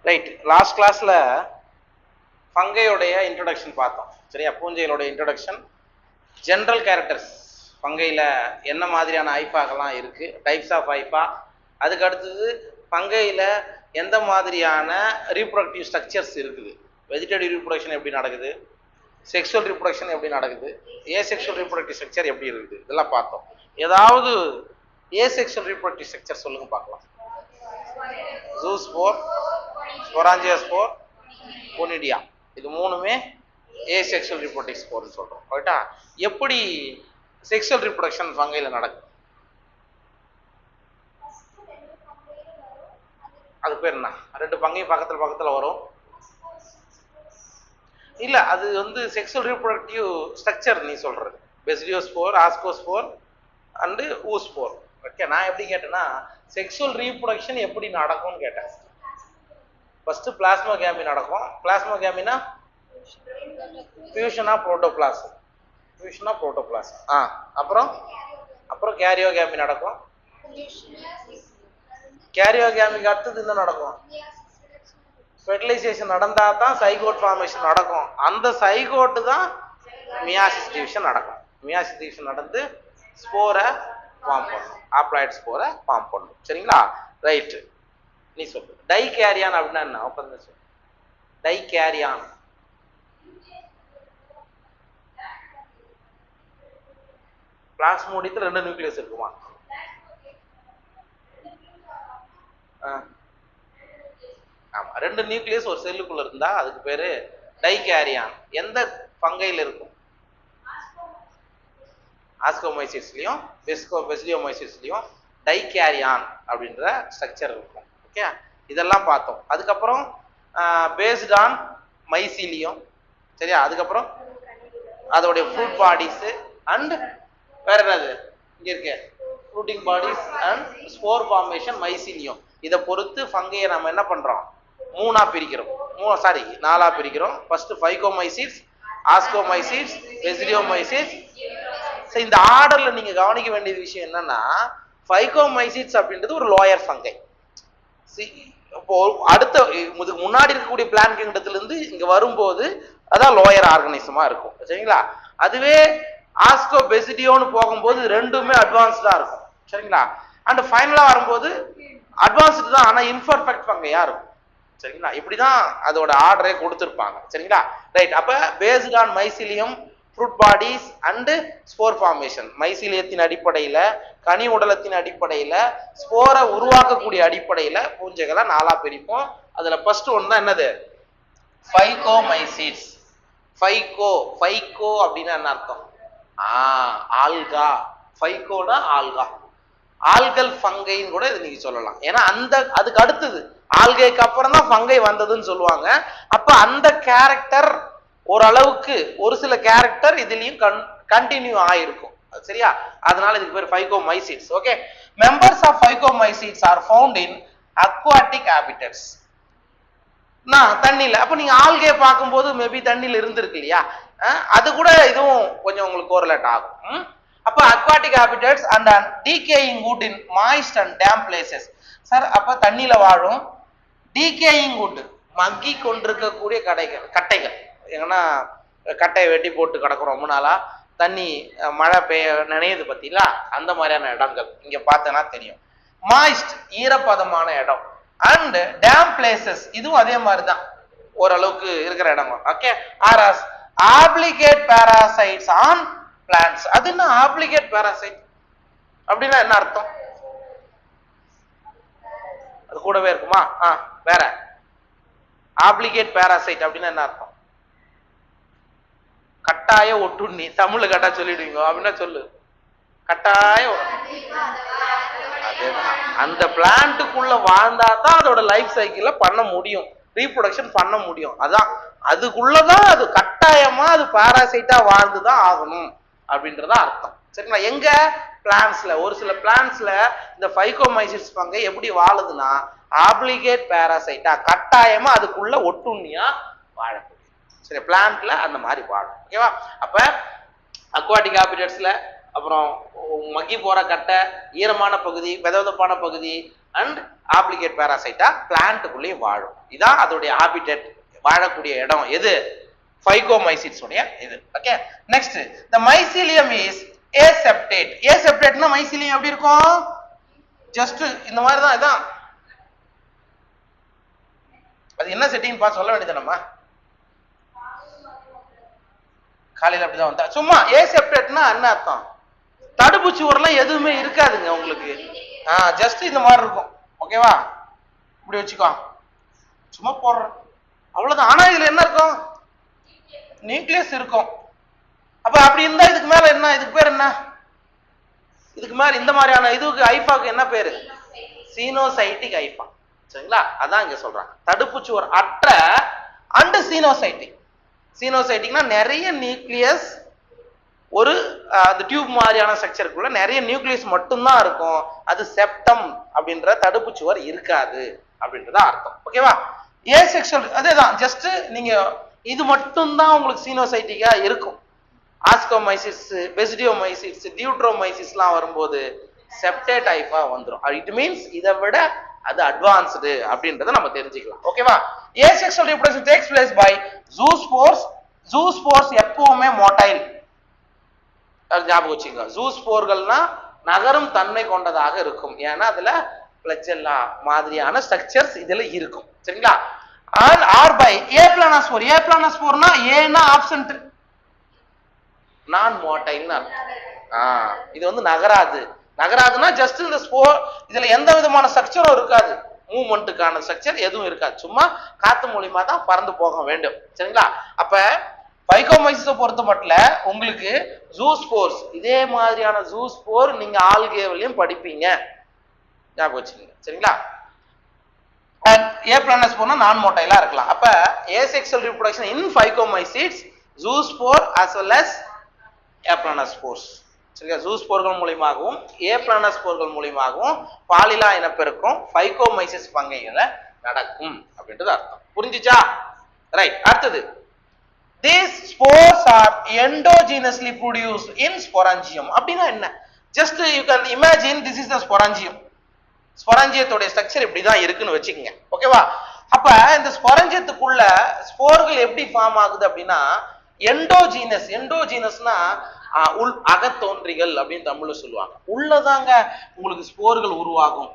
Right, last கிளாஸ்ல ஃபங்கையோடைய introduction பார்த்தோம். சரியா? பூஞ்சைகளோட இன்ட்ரடக்ஷன், ஜென்ரல் கேரக்டர்ஸ், ஃபங்கையில் என்ன மாதிரியான ஐஃபாகலாம் இருக்குது, டைப்ஸ் ஆஃப் ஐஃபா, அதுக்கு அடுத்தது ஃபங்கையில் எந்த மாதிரியான ரீப்ரொடக்டிவ் ஸ்ட்ரக்சர்ஸ் இருக்குது, வெஜிடேட்டிவ் ரீப்ரொடக்ஷன் எப்படி நடக்குது, செக்ஷுவல் ரீப்ரொடக்ஷன் எப்படி நடக்குது, ஏசெக்ஷுவல் ரீப்ரொடக்டிவ் ஸ்ட்ரக்சர் எப்படி இருக்குது, இதெல்லாம் பார்த்தோம். ஏதாவது ஏசெக்ஷுவல் ரீப்ரொடக்டிவ் ஸ்ட்ரக்சர் சொல்லுங்க பார்க்கலாம். ஜூஸ்போர், ஸ்பொராஞ்சியோஸ்போர், கொனிடியா, இது மூணுமே ஏசெக்ஷுவல் ரீப்ரொடக்டிவ் ஸ்போர்னு சொல்றோம். ரைட்டா? எப்படி செக்ஷுவல் ரீப்ரொடக்ஷன் ஃபங்கைல நடக்கும்? அது பேர் என்ன? ரெண்டு பங்கையும் பக்கத்துல பக்கத்துல வரும். இல்ல, அது வந்து செக்ஷுவல் ரீப்ரொடக்டிவ் ஸ்ட்ரக்சர் நீ சொல்றது. பெசிடியோஸ்போர், ஆஸ்கோஸ்போர் அண்ட் ஊஸ்போர். ஓகே, நான் எப்படி கேட்டேன்னா செக்ஷுவல் ரீப்ரொடக்ஷன் எப்படி நடக்கும்னு கேட்டேன். ஃபர்ஸ்ட் பிளாஸ்மோகேமி நடக்கும். பிளாஸ்மோகேமினா fusion of protoplasm. Fusion of protoplasm. அப்புறம் கேரியோகேமி நடக்கும். கேரியோகேமிக்கு அடுத்தது என்ன நடக்கும்? ஃபெர்டிலைசேஷன் நடந்தா தான் சைகோட் ஃபார்மேஷன் நடக்கும். அந்த சைகோட்டு தான் மியாசிஸ் டிவிஷன் நடக்கும். மியாசிஸ் டிவிஷன் நடந்து ஸ்போரை ஃபார்ம் பண்ணும். ஆப்ளாய்ட் ஸ்போரை ஃபார்ம் பண்ணும். சரிங்களா? ரைட்டு, நீ சொல்லு. டைகேரியான் அப்படின்னா என்ன? உட்காந்து சொல்லு. டைகேரியான் பிளாஸ்மோடியத்தில் ரெண்டு நியூக்ளியஸ் இருக்குமா? ஆமா, ரெண்டு நியூக்ளியஸ் ஒரு செல்லுக்குள்ள இருந்தா அதுக்கு பேரு டைகேரியான். எந்த ஃபங்கைல இருக்கும்? ஆஸ்கோமைசிஸ்லயும் பெசிடியோமைசிஸ்லயும் டைகேரியான் அப்படின்ற ஸ்ட்ரக்சர் இருக்கும். ஓகே, இதெல்லாம் பார்த்தோம். அதுக்கப்புறம் பேஸ்ட் ஆன் மைசீலியம். சரியா? அதுக்கப்புறம் அதோடைய ஃப்ரூட் பாடிஸ் அண்ட் வேற என்னது இங்க இருக்கு, fruiting bodies and spore formation mycelium. இதை பொறுத்து ஃபங்கையை நம்ம என்ன பண்றோம்? மூணா பிரிக்கிறோம். நாலா பிரிக்கிறோம். First ஃபைகோமைசிட்ஸ், ascomycetes, பெசிடியோமைசிட்ஸ். இந்த ஆர்டர்ல நீங்க கவனிக்க வேண்டிய விஷயம் என்னன்னா, ஃபைகோமைசிட்ஸ் அப்படின்றது ஒரு லோயர் ஃபங்கை. இப்போ அடுத்த முன்னாடி இருக்கக்கூடிய பிளான்ட் கிங்டத்துல இருந்து இங்க வரும்போது அதான் லோயர் ஆர்கனிசமா இருக்கும். சரிங்களா? அதுவே ஆஸ்கோ பெசிடியோன்னு போகும்போது ரெண்டுமே அட்வான்ஸ்டா இருக்கும். சரிங்களா? அண்ட் ஃபைனலா வரும்போது அட்வான்ஸ்டு தான், ஆனா இன்பர்ஃபெக்ட் ஃபங்கையா இருக்கும். சரிங்களா? இப்படிதான் அதோட ஆர்டரே கொடுத்துருப்பாங்க. சரிங்களா? ரைட். அப்ப based on mycelium, fruit bodies and spore formation, மைசீலியத்தின் அடிப்படையில, கனி உடலத்தின் அடிப்படையில, ஸ்போரை உருவாக்கக்கூடிய அடிப்படையில பூஞ்சைகளை நாலா பிரிப்போம். அதுல ஃபர்ஸ்ட் ஒன் தான் என்னது? ஃபைகோமைசிட்ஸ். ஃபைகோ அப்படின்னா என்ன அர்த்தம்? ஆல்கா. ஃபைகோனா ஆல்கா, ஆல்கல் ஃபங்கைன்னு கூட இது நீங்க சொல்லலாம். ஏன்னா அதுக்கு அடுத்தது ஆல்கைக்கு அப்புறம் தான் ஃபங்கை வந்ததுன்னு சொல்லுவாங்க. அப்ப அந்த கேரக்டர் ஓரளவுக்கு ஒரு சில கேரக்டர் இதுலயும் கண்டினியூ ஆயிருக்கும். சரியா? அதனால இதுக்கு பேர் phycomycetes. Okay, members of phycomycetes are found in aquatic habitats. தண்ணியில. அப்ப நீங்க ஆல்கே பார்க்கும்போது மேபி தண்ணியில இருந்திருக்கு இல்லையா? அது கூட இதுவும் கொஞ்சம் உங்களுக்கு கோரிலேட் ஆகும். அப்ப aquatic habitats and decaying wood in moist and damp places. Sir, அப்ப தண்ணியில வாழும். டீகேயிங் வுட், மக்கி கொண்டிருக்கக்கூடிய கட்டைகள். ஏன்னா கட்டையை வெட்டி போட்டு கிடக்குறோம் ரொம்ப நாளா, தண்ணி மழை பெய்ய நினையுது பத்திங்களா? அந்த மாதிரியான இடங்கள் இங்க பார்த்தனா தெரியும். மாய்ஸ்ட், ஈரப்பதமான இடம். அண்ட் டேம் பிளேசஸ், இதுவும் அதே மாதிரிதான், ஓரளவுக்கு இருக்கிற இடம். Okay, or as obligate parasites on plants. அது என்ன ஆப்ளிகேட் பாராசைட் அப்படின்னா என்ன அர்த்தம்? அது கூடவே இருக்குமா? வேற ஆப்ளிகேட் பாராசைட் அப்படின்னா என்ன அர்த்தம்? கட்டாய ஒட்டுண்ணி. தமிழ்ல கட்டா சொல்லிடுவீங்க அப்படின்னா சொல்லு. கட்டாய அந்த பிளான்ட்டுக்குள்ள வாழ்ந்தா தான் அதோட லைஃப் சைக்கிள பண்ண முடியும், ரீப்ரொடக்ஷன் பண்ண முடியும். அதான் அதுக்குள்ளதான் அது கட்டாயமா அது பாராசைட்டா வாழ்ந்துதான் ஆகணும் அப்படின்றதான் அர்த்தம். சரிங்களா? எங்க பிளான்ஸ்ல, ஒரு சில பிளான்ஸ்ல இந்த ஃபைகோமைசிட்ஸ் ஃபங்கை எப்படி வாழுதுன்னா ஆப்ளிகேட் பாராசைட்டா கட்டாயமா அதுக்குள்ள ஒட்டுண்ணியா வாழக்கூடிய. சரி, பிளான்ட்ல அந்த மாதிரி வாழும். ஓகேவா? அப்ப அக்வாட்டிக் ஹாபிட்டட்ஸ்ல, அப்புறம் மக்கி போற கட்டை, ஈரமான பகுதி, வெதவெதப்பான பகுதி, அண்ட் ஆப்ளிகேட் பாராசைட்டா பிளான்ட்டுக்குள்ளேயும் வாழும். இதான் அதோடைய ஹாபிடேட், வாழக்கூடிய இடம். எது? ஃபைகோமைசிட்ஸ் உடைய இது. Okay, next the mycelium is aseptate. aseptateனா மைசீலியம் எப்படி இருக்கும்? ஜஸ்ட் இந்த மாதிரி தான். இதான் அது என்ன செட்டிங் பார்த்து சொல்ல வேண்டியது. நம்ம காலையில் அப்படிதான் வந்தா. சும்மா ஏசெப்டேட்னா என்ன அர்த்தம்? தடுப்பூச்சி ஊரெல்லாம் எதுவுமே இருக்காதுங்க உங்களுக்கு. ஜஸ்ட் இந்த மாதிரி இருக்கும். ஓகேவா? இப்படி வச்சுக்கோ, சும்மா போடுறேன் அவ்வளவுதான். ஆனா இதுல என்ன இருக்கும்? நியூக்ளியஸ் இருக்கும். அப்ப அப்படி இருந்தா இதுக்கு மேல என்ன? இதுக்கு பேர் என்ன? இதுக்கு மேல இந்த மாதிரியான இதுக்கு ஐஃபாக்கு என்ன பேரு? Coenocytic IIFA. சரிங்களா? அதான் இங்க சொல்றாங்க. தடுப்பூச்சி ஒரு அற்ற அண்ட் சீனோசைட்டிக். சீனோசைட்டிக்னா நிறைய நியூக்ளியஸ், ஒரு அந்த டியூப் மாதிரியான ஸ்ட்ரக்சருக்குள்ள நிறைய நியூக்ளியஸ் மட்டும்தான் இருக்கும். அது செப்டம் அப்படின்ற தடுப்புச்சுவர் இருக்காது அப்படின்றத அர்த்தம். ஓகேவா? ஏசெக்சுவல் அதேதான். ஜஸ்ட் நீங்க இது மட்டும்தான் உங்களுக்கு சீனோசைட்டிக்கா இருக்கும். ஆஸ்கோமைசிஸ், பெசிடியோமைசிஸ், டியூட்ரோமைசிஸ்லாம் வரும்போது செப்டேட் ஐஃபா வந்துடும். இட் மீன்ஸ் இதை விட அது அட்வான்ஸ்டு அப்படின்றத நம்ம தெரிஞ்சுக்கலாம். ஓகேவா? Asexual reproduction takes place by zoospores. Zoospores எப்பவுமே மோட்டைல். ஞாபகம் வச்சுங்க. ஜூஸ்போர்கள்னா நகரும் தன்மை கொண்டதாக இருக்கும். ஏன்னா அதுல பிளஜெல்லா மாதிரியான ஸ்ட்ரக்சர்ஸ் இதுல இருக்கும். சரிங்களா? and are by aplanosphore. aplanosphore ஏன்னா ஆப்சென்ட், நான் மோட்டைல்னு அர்த்தம். இது வந்து நகராது. நகராதுன்னா ஜஸ்ட் இந்த ஸ்போர், இதுல எந்த விதமான ஸ்ட்ரக்சரும் இருக்காது, மூவ்மெண்ட்டுக்கான ஸ்ட்ரக்சர் எதுவும் இருக்காது. சும்மா காத்து மூலியமா தான் பறந்து போக வேண்டும். சரிங்களா? அப்ப பைகோமைசிஸை பொறுத்த மட்டும் உங்களுக்கு ஜூஸ்போர்ஸ், இதே மாதிரியான ஜூஸ்போர் நீங்க ஆல்கேவிலையும் படிப்பீங்க. ஞாபகம் வச்சுக்கோங்க. சரிங்களா? ஏப்ளானஸ்போர்னா நான் மோட்டைலா இருக்கலாம். அப்ப ஏசெக்சுவல் ரிப்ரொடக்ஷன் இன் பைகோமைசிட்ஸ் ஜூஸ்போர் as well as ஏப்ளானஸ்போர்ஸ். சரிங்களா? ஜூஸ்போர்கள் மூலியமாகவும் ஏப்ளானஸ்போர்கள் மூலியமாகவும் பாலிலா இனப்பெருக்கம் பைகோமைசிஸ் பங்கையில நடக்கும் அப்படின்றது அர்த்தம். புரிஞ்சுச்சா? ரைட். அடுத்தது, these spores are endogenously produced in sporangium. அப்படின்னா என்ன? just you can imagine this is the sporangium. ஸ்பொராஞ்சியத்தோட ஸ்ட்ரக்சர் இப்படிதான் இருக்குன்னு வச்சுக்கோங்க. ஓகேவா? அப்ப இந்த ஸ்பொராஞ்சியத்துக்குள்ள ஸ்போர்கள் எப்படி ஃபார்ம் ஆகுது அப்படின்னா எண்டோஜீனஸ். எண்டோஜீனஸ்னா உள் அகத்தோன்றிகள் அப்படின்னு தமிழ்ல சொல்லுவாங்க. உள்ளதாங்க உங்களுக்கு ஸ்போர்கள் உருவாகும்.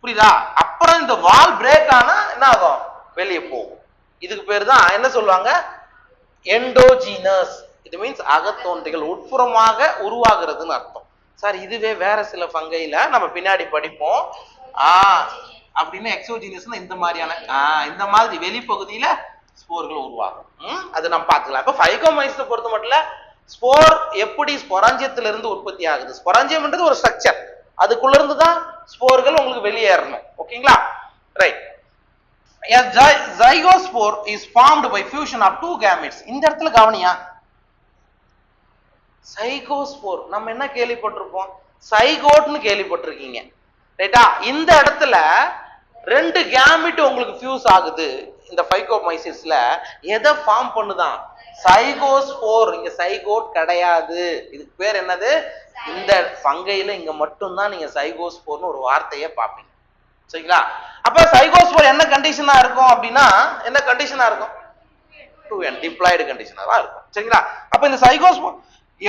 புரியுதா? அப்புறம் இந்த வால் பிரேக் ஆனா என்ன ஆகும்? வெளியே போகும். இதுக்கு பேர் தான் என்ன சொல்லுவாங்க? எண்டோஜீனஸ். இட் மீன்ஸ் அகத்தோன்றிகள், உட்புறமாக உருவாகிறதுன்னு அர்த்தம். சார் இதுவே வேற சில ஃபங்கைல நம்ம பின்னாடி படிப்போம். அப்படின்னு எக்ஸோஜீனஸ்னா இந்த மாதிரியான இந்த மாதிரி வெளிப்பகுதியில ஸ்போர்கள் உருவாகும். அது நம்ம பார்த்துக்கலாம். இப்ப பைகோமைசிஸை பொறுத்த மட்டும் ஸ்போர் எப்படி ஸ்பொராஞ்சியத்துல இருந்து உற்பத்தி ஆகுது. ஸ்பொராஞ்சியம்ன்றது ஒரு ஸ்ட்ரக்சர், அதுக்குள்ள இருந்து தான் ஸ்போர்கள் உங்களுக்கு வெளியேறணும். ஓகேங்களா? Right. A zygospore is formed by fusion of two gametes. இந்த இடத்துல கவனியா, சைகோஸ்போர் நம்ம என்ன கேள்விப்பட்டிருப்போம்? சைகோட்னு கேள்விப்பட்டிருக்கீங்க. ரைட்டா? இந்த இடத்துல ரெண்டு கேமிட் உங்களுக்கு ஃபியூஸ் ஆகுது. இந்த பைகோமைசிஸ்ல எதை ஃபார்ம் பண்ணுதான்? சைகோஸ்போர். இங்க சைகோட் கிடையாது. இதுக்கு பேர் என்னது? இந்த ஃபங்கையில இங்க மட்டும்தான் நீங்க சைகோஸ்போர்னு ஒரு வார்த்தையை பார்ப்பீங்க. சரிங்களா? அப்ப சைகோஸ்போர் என்ன கண்டிஷனா இருக்கும் அப்படின்னா, என்ன கண்டிஷனா இருக்கும்? 2n டிப்ளாய்டு கண்டிஷனா தான் இருக்கும். சரிங்களா? அப்ப இந்த சைகோஸ்போர்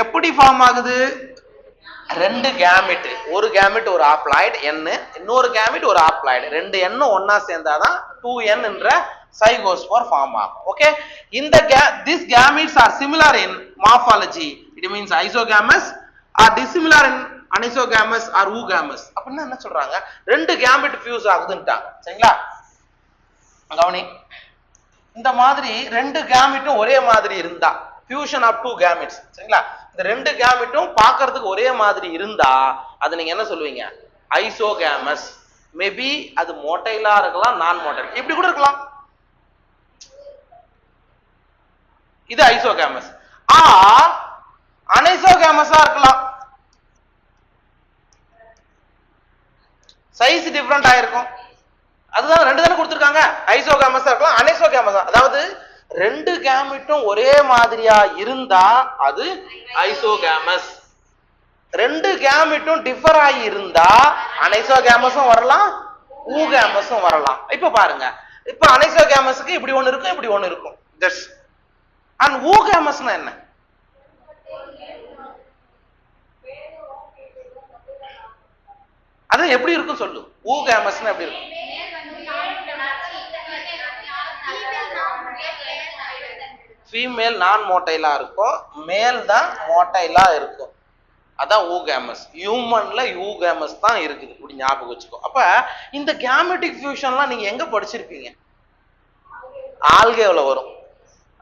எப்படி ஃபார்ம் ஆகுது? ரெண்டு கேமிட், ஒரு கேமிட் ஒரு ஆப்ளாய்டு n, இன்னொரு கேமிட் ஒரு ஆப்ளாய்டு, ரெண்டு n ஒன்னா சேர்ந்தாதான் 2n என்ற சைகோஸ்போர் ஃபார்ம் ஆகும். ஓகே? இந்த these gametes are similar in morphology. It means isogamous or dissimilar in anisogamous or oogamous. அப்படின்னா என்ன சொல்றாங்க? ரெண்டு கேமெட் ஃபியூஸ் ஆகுதுன்ட்டாங்க. சரிங்களா? கவனி, இந்த மாதிரி ரெண்டு கேமெட்டும் ஒரே மாதிரி இருந்தா, ஃபியூஷன் ஆஃப் டூ கேமெட்ஸ். சரிங்களா? இந்த ரெண்டு கேமெட்டும் பார்க்கிறதுக்கு ஒரே மாதிரி இருந்தா அது நீங்க என்ன சொல்லுவீங்க? ஐசோகாமஸ். மேபி அது மோட்டைலா இருக்கலாம், நான் மோட்டைல், இப்படி கூட இருக்கலாம். இது ஐசோகாமஸ். அனைசோகாமஸா இருக்கலாம். சைஸ் டிஃபரெண்ட் ஆயிருக்கும். அதுதான் ரெண்டு தானே கொடுத்துருக்காங்க. ஐசோகாமஸா இருக்கலாம், அனைசோகாமஸா. அதாவது ரெண்டு கேமெட்டும் ஒரே மாதிரியா இருந்தா அது ஐசோகாமஸ். ரெண்டு கேமெட்டும் டிஃபர் ஆகி இருந்தா அனைசோகேமஸும் வரலாம், ஊகேமஸும் வரலாம். இப்ப பாருங்க, இப்ப அனைசோகேமஸுக்கு இப்படி ஒண்ணு இருக்கும், இப்படி ஒண்ணு இருக்கும். ஜஸ்ட் அண்ட் ஊகேமஸ்னா என்ன? அது எப்படி இருக்கும் சொல்லு. ஊகேமஸ்னா எப்படி இருக்கும்? ஃபீமேல் நான் மோட்டைலா இருக்கும், மேல் தான் மோட்டைலா இருக்கும். அதான் ஊகேமஸ். ஹியூமன்ல யூகேமஸ் தான் இருக்குது. இப்படி ஞாபகம் வச்சுக்கோ. அப்ப இந்த கேமெட்டிக் ஃபியூஷன்லாம் நீங்க எங்க படிச்சிருப்பீங்க? ஆல்கேவ்ல வரும்,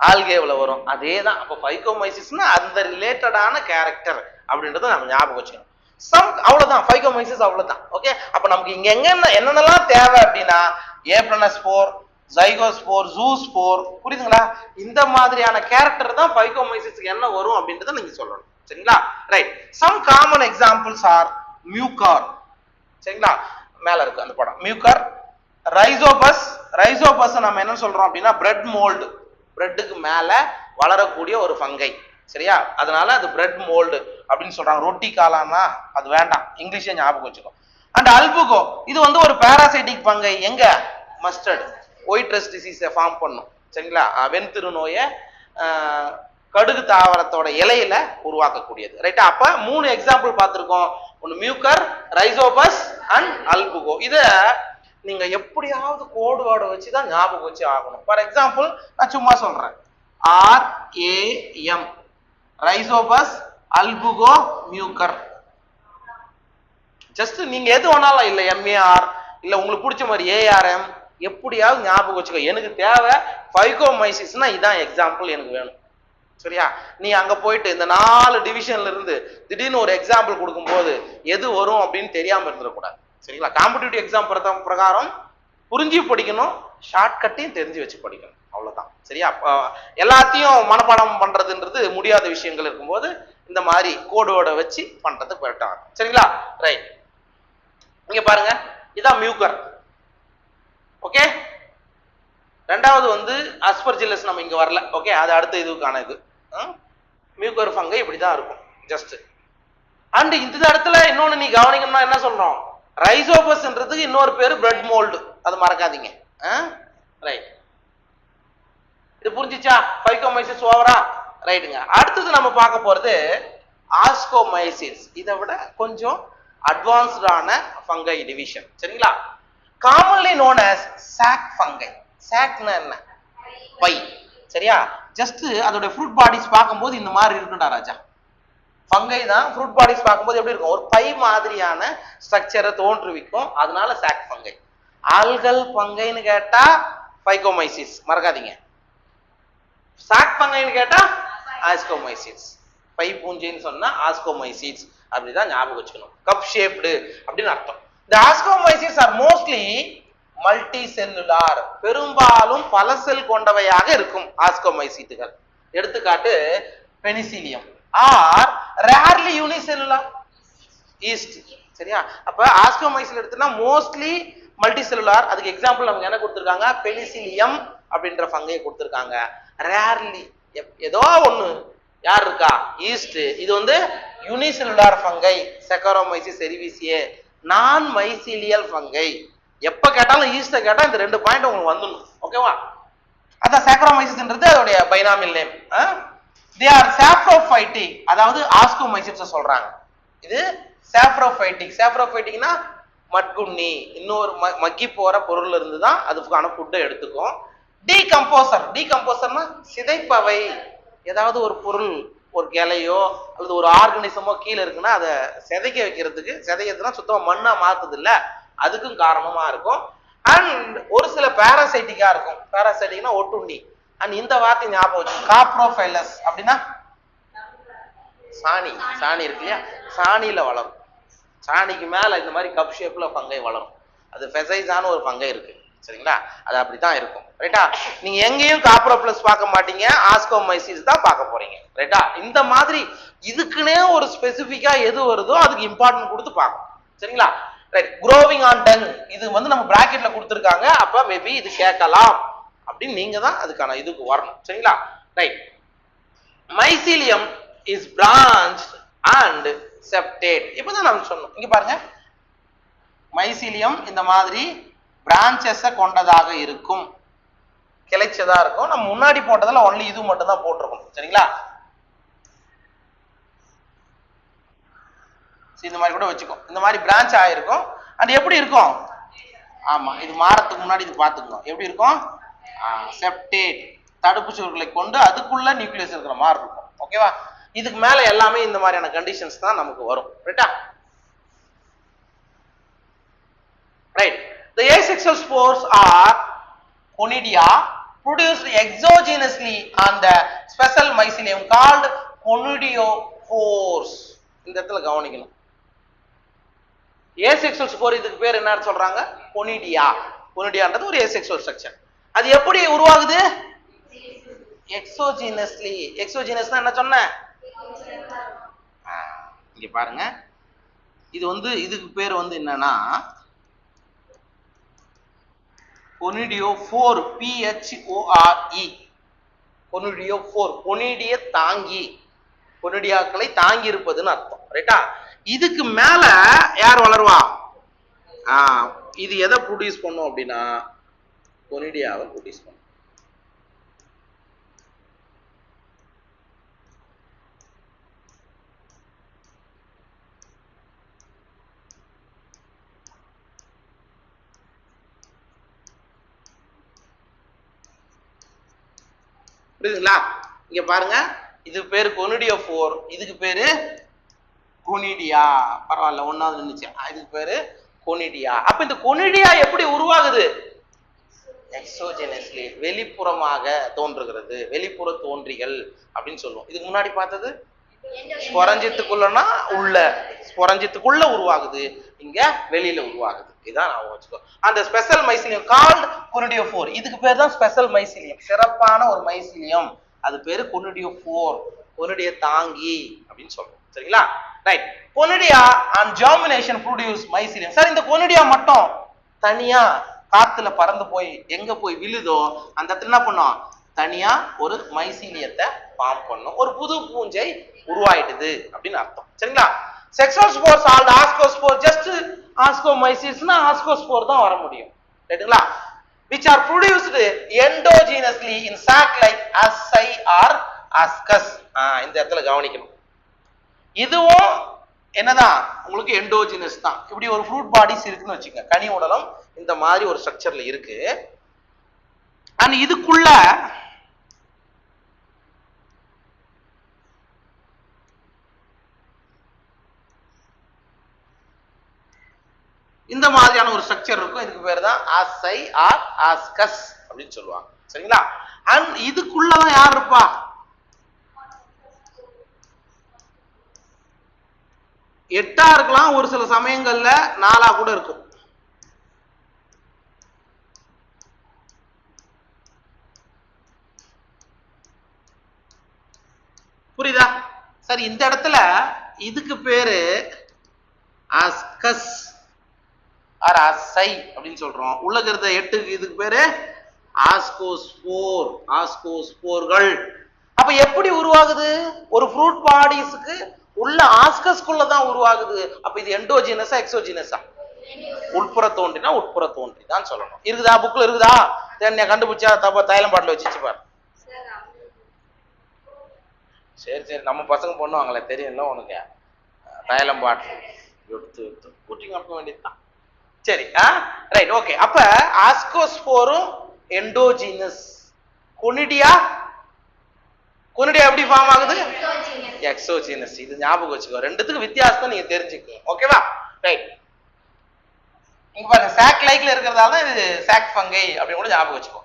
ஆல்கேவ்ல வரும். அதே தான். அப்ப ஃபைகோமைசிஸ்னா அந்த ரிலேட்டடான கேரக்டர் அப்படின்றத நம்ம ஞாபகம் வச்சுக்கணும். அவ்வளவுதான் ஃபைகோமைசிஸ், அவ்வளவுதான். ஓகே. அப்ப நமக்கு இங்க என்னென்னலாம் தேவை அப்படின்னா ஏப்ளனஸ்போர், ஜைகோஸ்போர், ஜூஸ்போர், புரியுதுங்களா? இந்த மாதிரியான கேரக்டர் தான் ஃபைகோமைசிஸ்க்கு என்ன வரும் அப்படின்றத நீங்க சொல்லணும். சரிங்களா? Right. Some common examples are mucor. சரிங்களா? மேல இருக்கு அந்த படம். Mucor, Rhizopus. ரைசோபஸ் நம்ம என்ன சொல்றோம் அப்படின்னா பிரெட் மோல்டு, பிரெட்டுக்கு மேல வளரக்கூடிய ஒரு ஃபங்கை. சரியா? அதனால அது பிரெட் மோல்டு அப்படின்னு சொல்றாங்க. ரொட்டி காளானா அது வேண்டாம், இங்கிலீஷே ஞாபகம் வச்சுக்கோ. அண்ட் அல்புகோ, இது வந்து ஒரு பாராசைட்டிக் ஃபங்கை. எங்க? மஸ்டர்ட், ஒயிட் ரெஸ்ட் டிசீஸை ஃபார்ம் பண்ணும். சரிங்களா? வெண்திரு நோயை கடுகு தாவரத்தோட இலையில உருவாக்கக்கூடியது. ரைட்டா? அப்ப 3 எக்ஸாம்பிள் பார்த்திருக்கோம். ஒன்னு மியூக்கர், ரைசோபஸ் அண்ட் அல்புகோ. இத நீங்க எப்படியாவது கோடு வேர்டை வச்சுதான் ஞாபகம் வச்சு ஆகணும். ஃபார் எக்ஸாம்பிள் நான் சும்மா சொல்றேன், RAM, Rhizopus, Albugo, mucor. Just நீங்க எது வேணாலும், இல்ல MAR, இல்ல உங்களுக்கு பிடிச்ச மாதிரி ARM, எப்படியாவது ஞாபகம் வச்சுக்கோ. எனக்கு தேவை ஃபைகோமைசிஸ்னா இதான் எக்ஸாம்பிள் எனக்கு வேணும். சரியா? நீ அங்க போயிட்டு இந்த 4 டிவிஷன்ல இருந்து திடீர்னு ஒரு எக்ஸாம்பிள் கொடுக்கும்போது எது வரும் அப்படின்னு தெரியாம இருந்துடக்கூடாது. சரிங்களா? காம்படிட்டிவ் எக்ஸாம் பிரகாரம் புரிஞ்சு படிக்கணும், ஷார்ட்கட்டையும் தெரிஞ்சு வச்சு படிக்கணும். அவ்வளவுதான். சரியா? எல்லாத்தையும் மனப்பாடம் பண்றதுன்றது முடியாத விஷயங்கள் இருக்கும்போது இந்த மாதிரி கோடோட வச்சு பண்றது கரெக்டா. சரிங்களா? ரைட். இங்க பாருங்க, இதான் மியூக்கர். ஓகே. ரெண்டாவது வந்து அஸ்பர்ஜில்லஸ் நம்ம இங்க வரல. ஓகே, அது அடுத்த இதுக்கான இது. மியூக்கர் ஃபங்கை இப்படிதான் இருக்கும் ஜஸ்ட். அண்ட் இந்த இடத்துல இன்னொன்னு நீ கவனிக்கணும்னா என்ன சொல்றோம், ரைசோபஸ்ன்றதுக்கு இன்னொரு பேரு பிரெட் மோல்டு, அது மறக்காதீங்க. ரைட். இது புரிஞ்சிச்சா? ஃபைகோமைசிஸ் ஓவரா? ரைட்டுங்க. அடுத்தது நம்ம பார்க்க போறது ஆஸ்கோமைசிஸ். இதை விட கொஞ்சம் அட்வான்ஸ்டான ஃபங்கை டிவிஷன். சரிங்களா? Commonly known as sac fungi. சாக்னா என்ன? பை. சரியா? ஜஸ்ட் அதோட ஃப்ரூட் பாடிஸ் பார்க்கும்போது இந்த மாதிரி இருக்குடா ராஜா. ஃபங்கை தான். ஃப்ரூட் பாடிஸ் பார்க்கும்போது எப்படி இருக்கும்? ஒரு பை மாதிரியான ஸ்ட்ரக்சரை தோன்றுவிக்கும். அதனால சாக் ஃபங்கை. ஆல்கல் ஃபங்கைன்னு கேட்டா ஃபைகோமைசிஸ், மறக்காதீங்க. சாக் ஃபங்கைன்னு கேட்டா ஆஸ்கோமைசிஸ். பை பூஞ்சைன்னு சொன்னா ஆஸ்கோமைசிஸ், அப்படிதான் ஞாபகம் வச்சுக்கணும். கப் ஷேப்டு அப்படின்னு அர்த்தம். The ascomyces are mostly multicellular. பெரும்பாலும் பல செல் கொண்டவையாக இருக்கும் ஆஸ்கோமைசிட்டுகள். எடுத்துக்காட்டு penicillium. Or rarely unicellular, yeast. சரியா? அப்ப ஆஸ்கோமைசில் எடுத்தா மோஸ்ட்லி மல்டிசெல்லுலார். அதுக்கு எக்ஸாம்பிள் நமக்கு என்ன கொடுத்திருக்காங்க? பெனிசிலியம் அப்படின்ற ஃபங்கை கொடுத்திருக்காங்க. ரேர்லி ஏதோ ஒண்ணு யார் இருக்கா? ஈஸ்ட். இது வந்து யூனிசெல்லுலார் ஃபங்கை, செக்கரோமைசிஸ் செரிவிசியே. நான் மைசீலியல் ஃபங்கை. எப்ப கேட்டாலும் ஈஸ்ட கேட்டா இந்த 2 பாயிண்ட் உங்களுக்கு வந்துடும். ஓகேவா? அதான் சாக்ரோமைசிஸ்ன்றது அதோடைய binomial name. They are saprophytic, அதாவது ஆஸ்கோமைசிஸ் சொல்றாங்க. இது சாப்ரோஃபைட்டிக். சாப்ரோஃபைட்டிக்னா மட்குண்ணி, இன்னொரு மக்கி போற பொருள்ல இருந்து தான் அதுக்கான ஃபுட்டை எடுத்துக்கும். டீகம்போசர். டீகம்போசர்னா சிதைப்பவை. ஏதாவது ஒரு பொருள், ஒரு கிளையோ அல்லது ஒரு ஆர்கனிசமோ கீழே இருக்குன்னா அதை சிதைக்க வைக்கிறதுக்கு, சிதைக்கிறதுனா சுத்தமா மண்ணா மாத்துது இல்ல, அதுக்கும் காரணமா இருக்கும். அண்ட் ஒரு சில பாராசைட்டிக்கா இருக்கும். பாராசைட்டிக்னா ஒட்டுண்ணி. அண்ட் இந்த வார்த்தை ஞாபகம் வச்சு, காப்ரோஃபைலஸ் அப்படின்னா சாணி. சாணி இருக்கு இல்லையா, சாணியில வளரும். சாணிக்கு மேல இந்த மாதிரி கப் ஷேப்ல ஃபங்கை வளரும். அது ஃபெசைஸான ஒரு ஃபங்கை இருக்கு. சரிங்களா? அது அப்படித்தான் இருக்கும். ரைட்டா? நீங்க எங்கேயும் காப்ரோப்ளஸ் பார்க்க மாட்டீங்க, ஆஸ்கோமைசிஸ் தான் பார்க்க போறீங்க. ரைட்டா? இந்த மாதிரி இதுக்குன்னே ஒரு ஸ்பெசிபிக்கா எது வருதோ அதுக்கு இம்பார்ட்டன்ட் கொடுத்து பார்க்கணும். சரிங்களா? ரைட். குரோவிங் ஆன் டங், இது வந்து நம்ம பிராக்கெட்ல கொடுத்துருக்காங்க. அப்ப மேபி இது கேட்கலாம் அப்படின்னு நீங்க தான் அதுக்கான இதுக்கு வரணும். சரிங்களா? Right. Mycelium is branched and septate. இப்பதான் நம்ம சொன்னோம். இங்க பாருங்க, மைசீலியம் இந்த மாதிரி பிரான்ச்சஸ கொண்டதாக இருக்கும், கிளைச்சதா இருக்கும். நம்ம முன்னாடி போட்டதுல ஒன்லி இது மட்டும் தான் போட்டிருக்கோம். சரிங்களா? இந்த மாதிரி கூட வச்சுக்கோ, இந்த மாதிரி பிரான்ச் ஆயிருக்கும். அண்ட் எப்படி இருக்கும்? ஆமா, இது மாறத்துக்கு முன்னாடி இது பார்த்துக்கணும். எப்படி இருக்கும்? செப்டேட், தடுப்பு சுவர்களை கொண்டு அதுக்குள்ள நியூக்ளியஸ் இருக்கிற மாதிரி இருக்கும். ஓகேவா? இதுக்கு மேல எல்லாமே இந்த மாதிரியான கண்டிஷன்ஸ் தான் நமக்கு வரும். ரைட்டா? Right. The asexual spores are conidia produced exogenously on the special mycelium called conidiophores. இந்த இடத்துல கவனிக்கணும். asexual spore இதுக்கு பேர் என்ன சொல்றாங்க? conidia. conidiaன்றது ஒரு asexual structure. அது எப்படி உருவாகுது? exogenously. exogenous என்ன சொன்ன? இங்க பாருங்க, இது இதுக்கு பேர் என்னன்னா conidiophore, PHORE. conidiophore, கொனிடிய தாங்கி, கொனிடியாக்களை தாங்கி இருப்பதுன்னு அர்த்தம். ரைட்டா? இதுக்கு மேல யார் வளருவா? இது எதை ப்ரொடியூஸ் பண்ணும் அப்படின்னா கொனிடியாவை ப்ரொடியூஸ் பண்ணும். புரியுதுங்களா? இங்க பாருங்க, இது பேரு கொனிடியோஃபோர், இதுக்கு பேரு கொனிடியா. பரவாயில்ல, ஒன்னாவது இருந்துச்சு. இதுக்கு பேரு கொனிடியா. அப்ப இந்த கொனிடியா எப்படி உருவாகுது? எக்ஸோஜெனஸ்லி, வெளிப்புறமாக தோன்றுகிறது, வெளிப்புற தோன்றிகள் அப்படின்னு சொல்லுவோம். இதுக்கு முன்னாடி பார்த்தது ஸ்பொரஞ்சியத்துக்குள்ளனா உள்ள, ஸ்பொரஞ்சியத்துக்குள்ள உருவாகுது, இங்க வெளியில உருவாகுது. இதான் நான் வச்சுக்கோ. அந்த ஸ்பெஷல் மைசிலியம் கால்ட் கொனிடியோஃபோர், இதுக்கு பேர் தான் ஸ்பெஷல் மைசிலியம், சிறப்பான ஒரு மைசிலியம். அது பேரு கொனிடியோஃபோர், கொனிடிய தாங்கி அப்படின்னு சொல்றோம். சரிங்களா? Right. Conidia and germination produce mycelium. Sir, இந்த கொனிடியா மட்டும் தனியா காத்துல பறந்து போய் எங்க போய் விழுதோ அந்த இடத்துல என்ன பண்ணும்? தனியா ஒரு மைசீலியத்தை ஃபார்ம் பண்ணும், ஒரு புது பூஞ்சை உருவாயிடுது அப்படின்னு அர்த்தம். சரிங்களா? செக்ஸுவல் ஸ்போர்ஸ் ஆல்ட் ஆஸ்கோஸ்போர், ஜஸ்ட் ஆஸ்கோமைசிஸ்னா ஆஸ்கோஸ்போர் தான் வர முடியும். ரைட்டுங்களா? which are produced endogenously in sac like asci or ascus. இந்த இடத்துல கவனிக்கணும், இதுவும் என்னதான் உங்களுக்கு எண்டோஜினஸ் தான். இப்படி ஒரு ஃப்ரூட் பாடிஸ் இருக்குன்னு வச்சுக்கோங்க, கனி உடலம் இந்த மாதிரி ஒரு ஸ்ட்ரக்சர்ல இருக்கு. அண்ட் இதுக்குள்ள இந்த மாதிரியான ஒரு ஸ்ட்ரக்சர் இருக்கும். இதுக்கு பேர் தான் ஆசை ஆர் ஆஸ்கஸ் அப்படின்னு சொல்லுவாங்க. சரிங்களா? அண்ட் இதுக்குள்ளதான் யார் இருப்பா? எட்டா இருக்கலாம், ஒரு சில சமயங்கள்ல 4 கூட இருக்கும். புரியுதா? சரி, இந்த இடத்துல இதுக்கு பேரு ஆஸ்கஸ் ஆர் ஆசை அப்படின்னு சொல்றோம். உள்ள இருக்கிற 8 இதுக்கு பேரு ஆஸ்கோஸ்போர், ஆஸ்கோஸ்போர்கள். அப்ப எப்படி உருவாகுது? ஒரு ஃப்ரூட் பாடிஸ்க்கு உள்ள ஆஸ்கஸ்குள்ள தான் உருவாகுது. அப்ப இது எண்டோஜினஸா எக்ஸோஜினஸா? உட்புற தோன்றினா உட்புற தோன்றி தான் சொல்லணும். இருக்குதா? புக்ல இருக்குதா? தென்னைய கண்டுபிடிச்சா தப்பா தைலம் பாட்டில் வச்சு பாரு. சரி சரி, நம்ம பசங்க பண்ணுவாங்களே, தெரியும்ல உனக்கு, தைலம் பாட்டில் எடுத்து கூட்டிங் அனுப்ப வேண்டியதுதான். சரி, ரைட், ஓகே. அப்ப ஆஸ்கோஸ்போரும் எண்டோஜினஸ், கொனிடியா எப்படி ஃபார்ம் ஆகுது? எக்ஸோஜினஸ். இது ஞாபகம் வச்சுக்கோ, ரெண்டுத்துக்கு வித்தியாசத்தை நீங்க தெரிஞ்சுக்கணும். ஓகேவா? ரைட். இங்க பாருங்க, சாக் லைக்ல இருக்கிறதால தான் இது சாக் ஃபங்கை அப்படி கூட ஞாபகம் வச்சுக்கோ.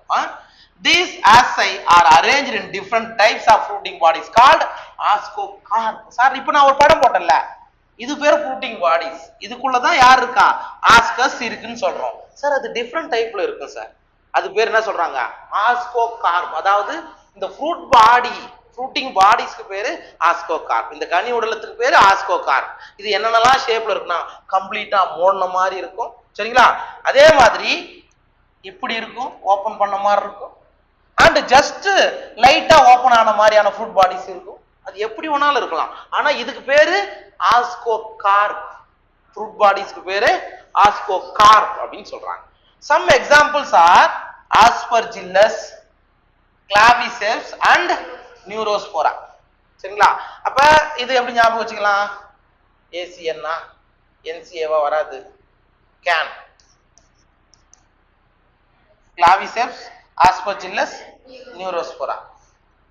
These asci are arranged in different types of fruiting bodies called ascocarp. Sir, இப்போ நான் ஒரு படம் போட்டேன்ல, இது பேர் ஃப்ரூட்டிங் பாடிஸ். இதுக்குள்ளதான் யார் இருக்கா? ஆஸ்கஸ் இருக்குன்னு சொல்றோம். சார், அது டிஃப்ரெண்ட் டைப்ல இருக்கும் சார். அது பேர் என்ன சொல்றாங்க? ஆஸ்கோகார்ப். அதாவது இந்த ஃப்ரூட் பாடி, ஃப்ரூட்டிங் பாடிஸ்க்கு பேரு ஆஸ்கோகார்ப். இந்த கனி உடலத்துக்கு பேரு ஆஸ்கோகார்ப். இது என்னென்னலாம் ஷேப்ல இருக்குன்னா கம்ப்ளீட்டா மோடின மாதிரி இருக்கும். சரிங்களா? அதே மாதிரி இப்படி இருக்கும், ஓபன் பண்ண மாதிரி இருக்கும். அண்ட் ஜஸ்ட் லைட்டா ஓபன் ஆன மாதிரியான ஃப்ரூட் பாடிஸ் இருக்கும். அது எப்படி வேணாலும் இருக்கலாம். ஆனா இதுக்கு பேரு ஆஸ்கோகார்ப். ஃப்ரூட் பாடிஸ்க்கு பேரு ஆஸ்கோகார்ப் அப்படின்னு சொல்றாங்க. Some examples are aspergillus, claviceps and neurospora. சரிங்களா? அப்ப இது எப்படி ஞாபகம் வச்சுக்கலாம்? ஏசிஎன்னா என்சிஏவா வராது. Can, claviceps, aspergillus, neurospora.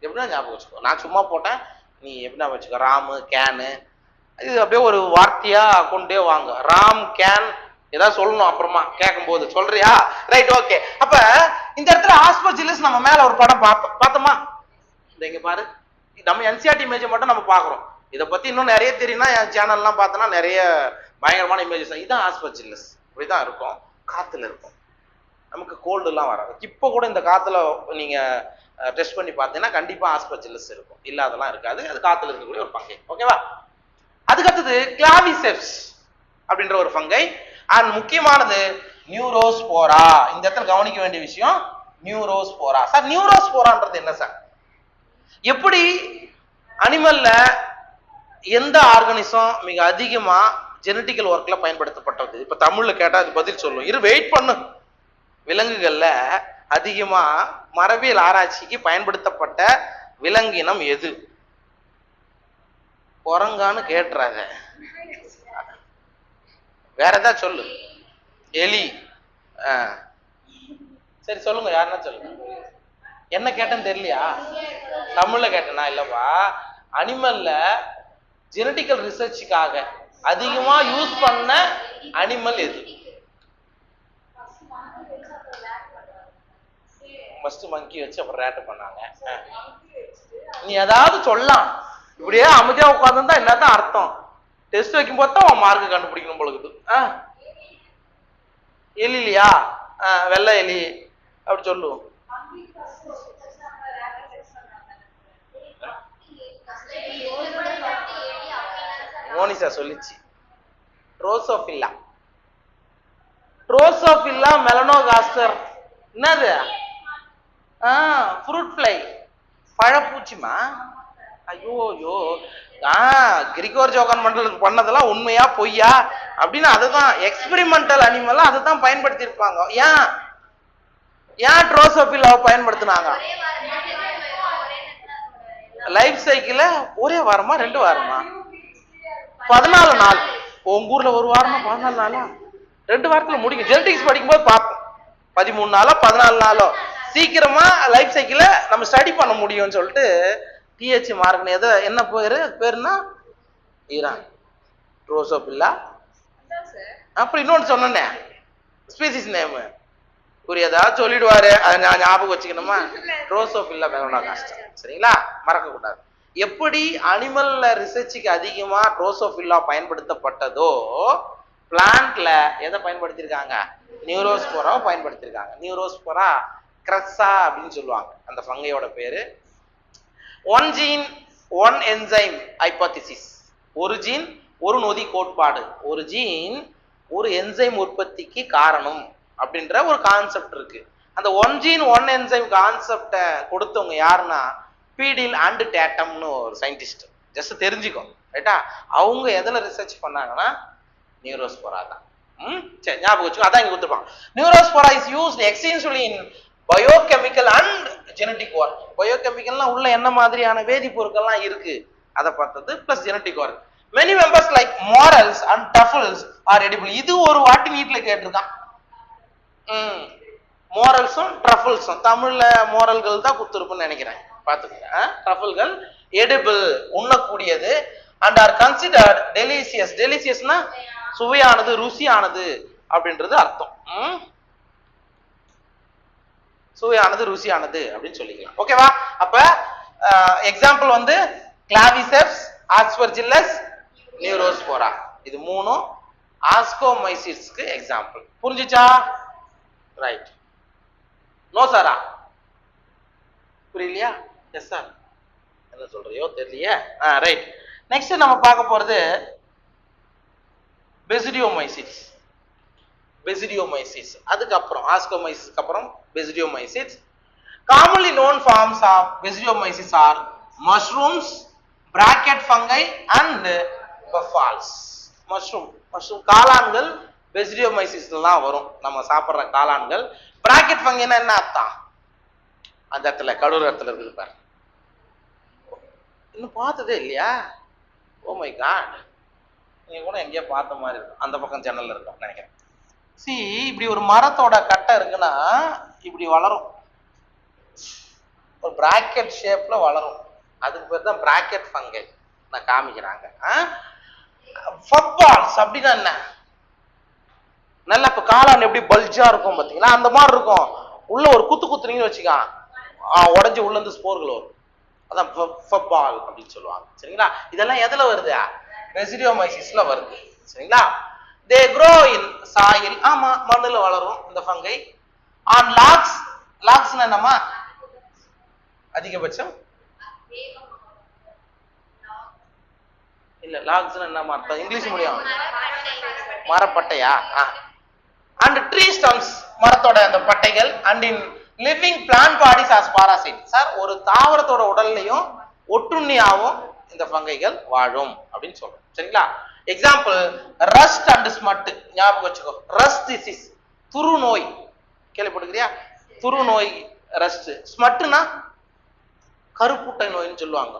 எப்படின்னா ஞாபகம் வச்சுக்கோ. நான் சும்மா போட்டேன், நீ எப்படின்னா வச்சுக்கோ. ராமு, கேனு, இது அப்படியே ஒரு வார்த்தையா கொண்டே வாங்க. ராம், கேன் ஏதாவது சொல்லணும் அப்புறமா கேட்கும் போது. சொல்றியா? Right, okay. அப்ப இந்த இடத்துல ஆஸ்பர்ஜில்லஸ் நம்ம மேல ஒரு படம் பார்த்தோமா? இங்க பாரு, நம்ம என்சிஆர்டி இமேஜ் மட்டும் நம்ம பாக்குறோம். இதை பத்தி இன்னும் நிறைய தெரியும்னா என் சேனல்லாம் பார்த்தோன்னா நிறைய பயங்கரமான இமேஜஸ். இதுதான் ஆஸ்பர்ஜில்லஸ். இப்படிதான் இருக்கும், காத்துல இருக்கும். நமக்கு கோல்டு எல்லாம் வராது. இப்ப கூட இந்த காத்துல நீங்க டெஸ்ட் பண்ணி பார்த்தீங்கன்னா கண்டிப்பா ஆஸ்பர்ஜில்லஸ் இருக்கும், இல்லாதெல்லாம் இருக்காது. அது காத்துல இருக்கக்கூடிய ஒரு ஃபங்கை. ஓகேவா? அதுக்கடுத்தது கிளாவிசெப்ஸ் அப்படின்ற ஒரு ஃபங்கை. அண்ட் முக்கியமானது நியூரோஸ்போரா. இந்த இடத்துல கவனிக்க வேண்டிய விஷயம் நியூரோஸ்போரா. சார் நியூரோஸ்போரான்றது என்ன சார்? எப்படி அனிமல்ல எந்த ஆர்கானிசம் மிக அதிகமா ஜெனட்டிக்கல் ஒர்க்ல பயன்படுத்தப்பட்டது? இப்ப தமிழ்ல கேட்டா அது பதில் சொல்லும். இரு, வெயிட் பண்ணு. விலங்குகள்ல அதிகமா மரபியல் ஆராய்ச்சிக்கு பயன்படுத்தப்பட்ட விலங்கினம் எது? குரங்கான்னு கேட்டுறாங்க. வேற ஏதாவது சொல்லு. எலி. சரி சொல்லுங்க, யாருன்னா சொல்லுங்க. என்ன கேட்டேன்னு தெரியலையா? தமிழ்ல கேட்டேனா? இல்லப்பா, அனிமல்ல ஜெனட்டிக்கல் ரிசர்ச்சுக்காக அதிகமா யூஸ் பண்ண அனிமல் எது? ஃபர்ஸ்ட் மங்கி வச்சு அப்புறம் ரேட் பண்ணாங்க. நீ ஏதாவது சொல்லலாம். இப்படியே அமைதியா உட்கார்ந்துருந்தா என்னதான் அர்த்தம்? டெஸ்ட் வைக்கும் போது தான் மார்க் கண்டுபிடிக்கணும் பொழுது. எலி இல்லையா? வெள்ளை எலி அப்படி சொல்லுவோம். மோனிஷா சொல்லிச்சு. ட்ரோசோபில்லா. Drosophila melanogaster. என்னது? ஃப்ரூட் ஃப்ளை, பழப்பூச்சிமா. ஐயோ ஐயோ. கிரிகோர் ஜோகன் மண்டலுக்கு பண்ணதெல்லாம் உண்மையா பொய்யா அப்படின்னு அதுதான் எக்ஸ்பெரிமெண்டல் அனிமல், அதுதான் பயன்படுத்தி இருப்பாங்க. ஏன் ட்ரோசோபில்லாவை பயன்படுத்தினாங்க? லைஃப் சைக்கிள் ஒரே வாரமா 2 வாரமா? 14 நாள். உங்க ஊர்ல ஒரு வாரமா 14 நாளா? 2 வாரத்துல முடிக்கும். ஜெனடிக்ஸ் படிக்கும்போது பார்ப்போம் 13 நாளோ 14 நாளோ. சீக்கிரமா லைஃப் சைக்கிள நம்ம ஸ்டடி பண்ண முடியும்னு சொல்லிட்டு டிஹெச் மார்க் எதை என்ன பேருன்னா ஈரான் ட்ரோசோபில்லா. அப்புறம் இன்னொன்று சொன்னேனே ஸ்பீசிஸ் நேம் ஏதாவது சொல்லிடுவாரு, அதை நான் ஞாபகம் வச்சுக்கணுமா? ட்ரோசோபில்லா மெலனோகாஸ்டர். சரிங்களா? மறக்க கூடாது. எப்படி அனிமல்ல ரிசர்ச்சுக்கு அதிகமா ட்ரோசோபில்லா பயன்படுத்தப்பட்டதோ, பிளான்ட்ல எதை பயன்படுத்தியிருக்காங்க? நியூரோஸ்போராவை பயன்படுத்தியிருக்காங்க. நியூரோஸ்போரா கிரஸா அப்படின்னு சொல்லுவாங்க அந்த ஃபங்கையோட பேரு. One gene one enzyme hypothesis. ஒரு ஜீன் ஒரு நொதி கோட்பாடு. ஒரு ஜீன் ஒரு என்சைம் உற்பத்திக்கு காரணம் அப்படின்ற ஒரு கான்செப்ட் இருக்கு. அந்த ஒன் ஜீன் ஒன் என்சைம் கான்செப்டை கொடுத்தவங்க யாருன்னா பீடில் அண்ட் டேட்டம்னு ஒரு சயின்டிஸ்ட். ஜஸ்ட் தெரிஞ்சுக்கோ, ரைட்டா? அவங்க எதில் ரிசர்ச் பண்ணாங்கன்னா நியூரோஸ்போரா தான். சரி, ஞாபகம் வச்சுக்கோ. அதான் இங்க கொடுத்துருப்பாங்க. Neurospora is used extensively in biochemical and genetic work. பயோகெமிக்கல்னா உள்ள என்ன மாதிரியான வேதிப்பொருட்கள்லாம் இருக்கு அதை பார்த்தது, plus genetic work. Many members like morels and truffles are edible. இது ஒரு வாட்டி நீட்ல கேட்டிருக்கான். மோரல்ஸும் ட்ரஃபிள்ஸும் தமிழ்ல மோரல்கள் தான் குத்துருப்புன்னு நினைக்கிறேன், பார்த்துக்கோங்க. ட்ரஃபிள்கள் எடிபிள், உண்ணக்கூடியது. And are considered delicious. டெலிசியஸ்னா சுவையானது, ருசியானது அப்படின்றது அர்த்தம். சுவையானது, ருசியானது அப்படின்னு சொல்லிக்கலாம். ஓகேவா? அப்ப எக்ஸாம்பிள் வந்து கிளாவிசெப்ஸ், ஆஸ்பர்ஜில்லஸ், நியூரோஸ்போரா. இது மூணும் ஆஸ்கோமைசிட்ஸ்க்கு எக்ஸாம்பிள். புரிஞ்சுச்சா? ரைட். நோ சாரா? புரியலையா? Yes sir. என்ன சொல்றியோ தெரியலையே. ரைட். நெக்ஸ்ட் நம்ம பார்க்க போறது பெசிடியோமைசிட்ஸ். பெசிடியோமைசிட்ஸ் அதுக்கப்புறம் ஆஸ்கோமைசிஸ்க்கு அப்புறம் basidiomycetes. Commonly known forms of basidiomycetes are mushrooms, bracket fungi and puffballs. Mushroom காளான்கள் பெசிடியோமைசிஸ்லாம் வரும். நம்ம சாப்பிட்ற காளான்கள். பிராக்கெட் ஃபங்கைனா என்ன அர்த்தம்? அந்த இடத்துல கடூர் இடத்துல இருக்குது பாரு. இன்னும் பார்த்ததே இல்லையா? ஓ மை காட், நீங்க கூட எங்கேயோ பார்த்த மாதிரி இருக்கும். அந்த பக்கம் ஜன்னல்ல இருக்கும் நினைக்கிறேன். இப்படி ஒரு மரத்தோட கட்டை இருக்குன்னா இப்படி வளரும், ஒரு பிராக்கெட் ஷேப்ல வளரும். அதுக்கு பேர் தான் பிராக்கெட் ஃபங்கை. நான் காமிக்கிறாங்க. ஃபப்பால்ஸ் அப்படின்னா என்ன? நல்லா இப்ப காளான் எப்படி பல்ஜா இருக்கும் பாத்தீங்களா, அந்த மாதிரி இருக்கும். உள்ள ஒரு குத்துனீங்கன்னு வச்சுக்கா, உடஞ்சி உள்ள இருந்து ஸ்போர்கள் வரும். அதான் ஃபப்பால் அப்படின்னு சொல்லுவாங்க. சரிங்களா? இதெல்லாம் எதுல வருது? பெசிடியோமைசிஸ்ல வருது. சரிங்களா? they grow in soil. ஆமா, மண்ணுல வளரும் இந்த ஃபங்கை. on logs என்னமா அதிகபட்சம் இல்ல, லாக்ஸ் என்னமா அர்த்தம்? English medium. மரப்பட்டையா? and tree stems, மரத்தோட அந்த பட்டைகள். and in living plant bodies as parasite. Sir, ஒரு தாவரத்தோட உடல்லையும் ஒட்டுண்ணியாவும் இந்த ஃபங்கைகள் வாழும் அப்படின்னு சொல்றோம். சரிங்களா? Example rust and smut. ஞாபகம் வச்சுக்கோ. ரஸ்ட் டிசீஸ், துரு நோய் கேள்விப்பட்டிருக்கியா? துரு நோய் ரஸ்ட். ஸ்மட்னா கருப்புட்டை நோய்னு சொல்லுவாங்க.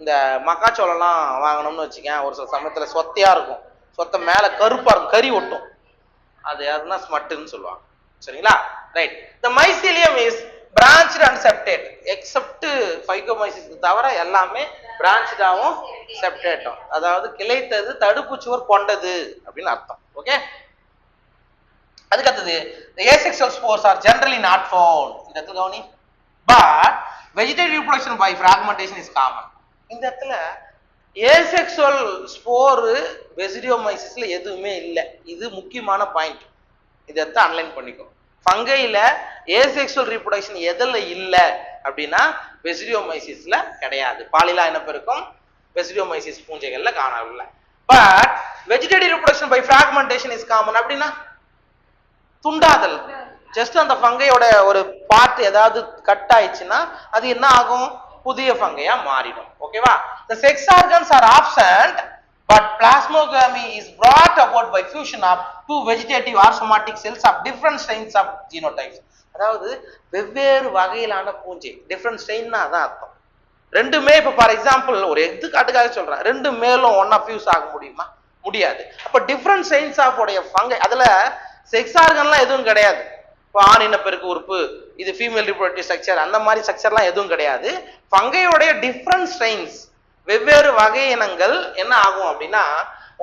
இந்த மக்காச்சோளம்லாம் வாங்கணும்னு வச்சுக்கேன், ஒரு சில சமயத்துல சொத்தையா இருக்கும், சொத்தை மேல கருப்பா இருக்கும், கறி ஒட்டும், அது யாருன்னா ஸ்மட்டுன்னு சொல்லுவாங்க. சரிங்களா? Right. the mycelium is branched and septate except phycomyces தவிர எல்லாமே பிரான்ச்டாவும் செப்டேட்டும், அதாவது கிளைத்தது, தடுப்பு சுவர் கொண்டது அப்படின்னு அர்த்தம். ஓகே. அதுக்கு அடுத்தது the asexual spores are generally not found. இந்த இடத்துல கவனி. but vegetative reproduction by fragmentation is common. இந்த இடத்துல ஏசெக்சுவல் ஸ்போர் பெசிடியோமைசிஸ்ல எதுவுமே இல்லை. இது முக்கியமான பாயிண்ட். இதை அன்லைன் பண்ணிக்கோ. ஃபங்கைல ஏசெக்சுவல் ரீப்ரொடக்ஷன் எதில் இல்லை அப்படின்னா பெசிடியோமைசிஸ்ல கிடையாது. பாலிலா இனப்பெருக்கம் பெசிடியோமைசிஸ் பூஞ்சைகள்ல காணவில்லை. But vegetative reproduction by fragmentation is common. அப்படின்னா துண்டாதல், ஜஸ்ட் அந்த ஃபங்கையோட ஒரு பார்ட் ஏதாவது கட் ஆயிடுச்சுன்னா அது என்ன ஆகும்? புதிய ஃபங்கையா மாறிடும். ஓகேவா? the sex organs are absent but plasmogamy is brought about by fusion of two vegetative or somatic cells of different strains of genotypes. அதாவது வெவ்வேறு வகையிலான பூஞ்சை, டிஃபரண்ட் ஸ்ட்ரெயின்னா அதான் அர்த்தம். ரெண்டுமே இப்ப ஃபார் எக்ஸாம்பிள் ஒரு எடுத்துக்காட்டுக்காக சொல்றேன், ரெண்டு மேலும் ஒன்னா ஃபியூஸ் ஆக முடியுமா? முடியாது. அப்ப டிஃபரண்ட் ஸ்ட்ரெயின்ஸ் ஆஃப் உடைய ஃபங்கை, அதுல செக்ஸ் ஆர்கன்லாம் எதுவும் கிடையாது. இப்போ ஆண் இனப்பெருக்க உறுப்பு, இது ஃபீமேல் ரிப்ரொடக்டிவ் ஸ்ட்ரக்சர், அந்த மாதிரி ஸ்ட்ரக்சர்லாம் எதுவும் கிடையாது. ஃபங்கையோடைய டிஃப்ரெண்ட் ஸ்ட்ரெயின்ஸ், வெவ்வேறு வகை இனங்கள் என்ன ஆகும் அப்படின்னா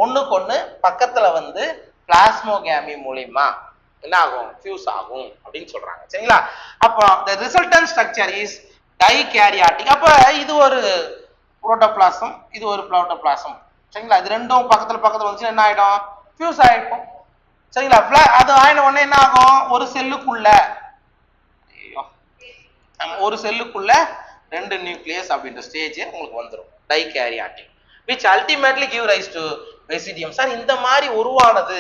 ஒண்ணுக்கு ஒண்ணு பக்கத்துல வந்து பிளாஸ்மோகேமி மூலியமா என்ன ஆகும்? ஃபியூஸ் ஆகும் அப்படின்னு சொல்றாங்க. சரிங்களா? அப்போ the resultant structure is டைகேரியாட்டிக். அப்ப இது ஒரு புரோட்டோபிளாசம், இது ஒரு புரோட்டோபிளாசம். சரிங்களா? இது ரெண்டும் பக்கத்துல வந்துச்சு என்ன ஆயிடும்? ஃபியூஸ் ஆயிடும். சரிங்களா? அது ஆயின உடனே என்ன ஆகும்? ஒரு செல்லுக்குள்ள ரெண்டு நியூக்ளியஸ் அப்படின்ற ஸ்டேஜ் உங்களுக்கு வந்துடும், டைகேரியாட்டிக், which ultimately give rise to basidium. Sir, இந்த மாதிரி உருவானது,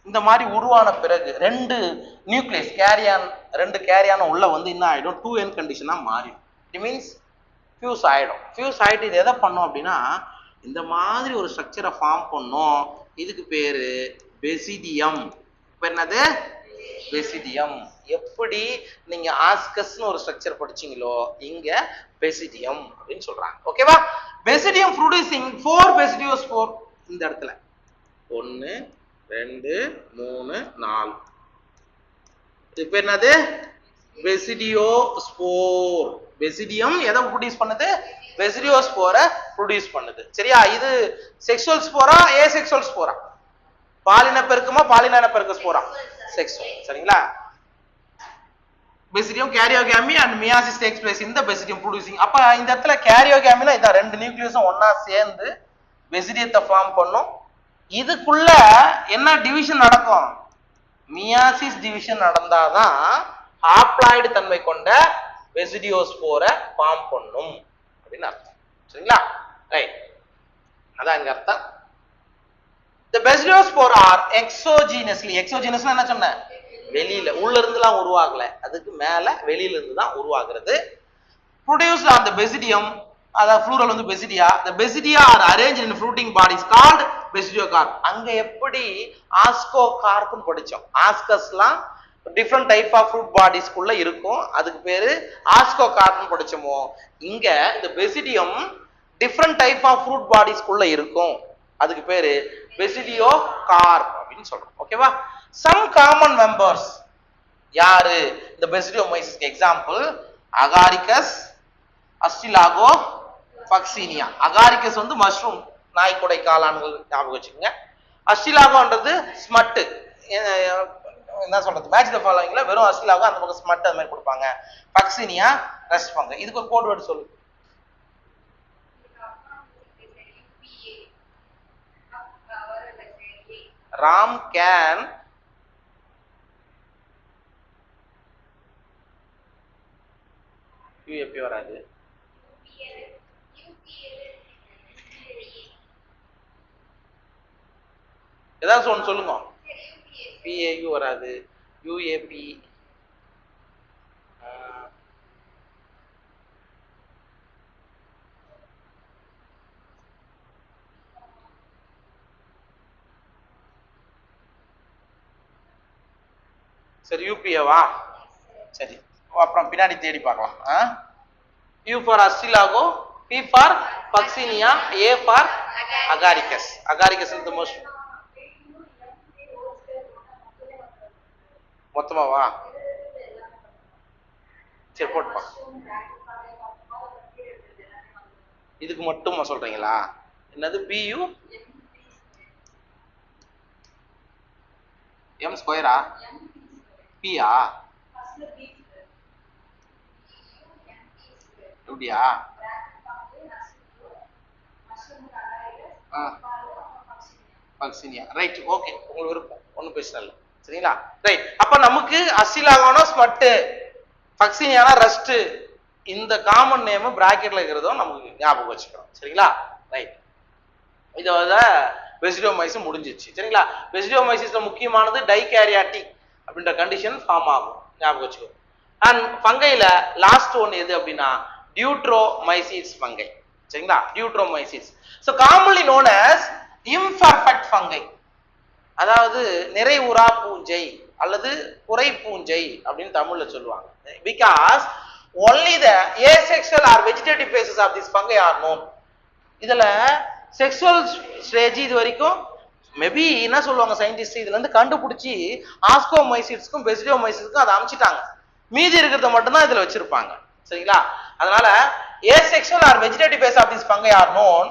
இந்த மாதிரி உருவான பிறகு ரெண்டு நியூக்ளியஸ் ரெண்டு கேரியான உள்ள வந்து என்ன ஆயிடும்? 2n கண்டிஷனா மாறிடும். இட் மீன்ஸ் ஃபியூஸ் ஆயிடும். ஃபியூஸ் ஆயிட்டு இது எதை பண்ணும் அப்படின்னா இந்த மாதிரி ஒரு ஸ்ட்ரக்சரை ஃபார்ம் பண்ணும். இதுக்கு பேரு பெசிடியம். இப்ப என்னது? பெசிடியம். எப்படி நீங்க ஆஸ்கஸ்னு ஒரு ஸ்ட்ரக்சர் படிச்சீங்களோ இங்க பெசிடியம் அப்படின்னு சொல்றாங்க. ஓகேவா? Basidium producing 4 பெசிடியோஸ்போர். இந்த இடத்துல 1 2 3 4. இது பேர் என்னது? பெசிடியோஸ்போர். பெசிடியம் எதை ப்ரொடியூஸ் பண்ணுது? பெசிடியோஸ்போரை ப்ரொடியூஸ் பண்ணுது. சரியா? இது செக்சுவல் ஸ்போரா ஏசெக்சுவல் ஸ்போரா? பாலின பெருக்கமா பாலின பெருக்க ஸ்போரா? செக்சுவல். சரிங்களா? Basidium karyogamy and meiosis takes place in the basidium producing. அப்ப இந்த இடத்துல கேரியோகேமினா இத ரெண்டு நியூக்ளியஸும் ஒண்ணா சேர்ந்து பெசிடியத்தை ஃபார்ம் பண்ணும். இதுக்குள்ள என்ன டிவிஷன் நடக்கும்? மியாசிஸ் டிவிஷன் நடந்தாதான் ஹாப்ளாய்டு தன்மை கொண்ட பெசிடியோஸ்போரை ஃபார்ம் பண்ணும் அப்படின்னு அர்த்தம். சரிங்களா? ரைட். அதான் இங்க அர்த்தம். The besidiospore are exogenously. exogenously என்ன சொன்னேன்? வெளியில, உள்ள இருந்துலாம் உருவாகல, அதுக்கு மேல வெளியில இருந்து தான் உருவாகிறது. produced on the basidium, அதாவது plural வந்து basidia. The basidia are arranged in fruiting bodies called basidiocarp. அங்க எப்படி ascocarp படிச்சோம், ascusலாம் different type of fruit bodies குள்ள இருக்கும், அதுக்கு பேரு ascocarp படிச்சோமோ, இங்க இந்த basidium different type of fruit bodies குள்ள இருக்கும், அதுக்கு பேரு basidiocarp அப்படின்னு சொல்றோம். ஓகேவா? some common members யாரு இந்த basidiomyces எக்ஸாம்பிள் agaricus, அஸ்டிலாகோ, பக்சீனியா. அகாரிகஸ் வந்து மஷ்ரூம், நாய்க்குடை காளான்கள் ஞாபகம் வச்சுக்கோங்க. அஸ்டிலாகோன்றது ஸ்மட், என்ன சொல்றது, மேட்ச் தி ஃபாலோயிங்ல வெறும் அஸ்டிலாகோ, அந்த பக்கம் ஸ்மட் அந்த மாதிரி கொடுப்பாங்க. பக்சீனியா ரெஸ்ட் ஃபங்கை. இதுக்கு ஒரு கோட் வேர்ட் சொல்லு. ராம் கேன் யூஎப்பி வராது, ஏதாவது ஒன்று சொல்லுங்க. பிஏயு வராது, யூஏபி, சரி யூபிஏவா, சரி அப்புறம் பின்னாடி தேடி பார்க்கலாம். U for ustilago, P for puccinia, A for agaricus. Agaricus இந்த மோஸ்ட் மொத்தமாவா, சரி போட்டுப்பா. இதுக்கு மட்டும் சொல்றீங்களா? என்னது பியூ எம் ஸ்கொயரா, பியா எப்படியா? பக்சீனியா, ரைட், ஓகே, உங்களுக்கு விருப்பம், ஒன்றும் பிரச்சனை இல்லை, சரிங்களா? ரைட். அப்ப நமக்கு அஸ்டிலாகோனா ஸ்மட், பக்சீனியானா ரெஸ்ட், இந்த காமன் நேம் பிராக்கெட்ல இருக்கிறதும் நமக்கு ஞாபகம் வச்சுக்கிறோம், சரிங்களா? ரைட். இதோட பெசிடியோமைசிஸ் முடிஞ்சிச்சு, சரிங்களா? பெசிடியோமைசிஸ்ல முக்கியமானது டைகேரியாட்டிக் அப்படின்ற கண்டிஷன் ஃபார்ம் ஆகும், ஞாபகம் வச்சுக்கோ. அண்ட் ஃபங்கைல லாஸ்ட் ஒன் எது அப்படின்னா டியூட்ரோமைசிஸ் ஃபங்கை, சரிங்களா? Deuteromycetes. So commonly known as imperfect fungi, அதாவது நிறைவுறா பூஞ்சை அல்லது குறை பூஞ்சை அப்படின்னு தமிழ்ல சொல்லுவாங்க. Because only the asexual or vegetative phases of this fungi are known. இதுல செக்ஷுவல் ஸ்டேஜ் இது வரைக்கும் மேபி என்ன சொல்லுவாங்க சயின்டிஸ்ட், இதுல இருந்து கண்டுபிடிச்சி ஆஸ்கோமைசிட்ஸ்க்கும் பெசிடியோமைசிட்ஸ்க்கும் அதை அமைச்சிட்டாங்க, மீதி இருக்கிறத மட்டும் தான் இதுல வச்சிருப்பாங்க, சரிங்களா? அதனால asexual or vegetative phase of this fungi are known.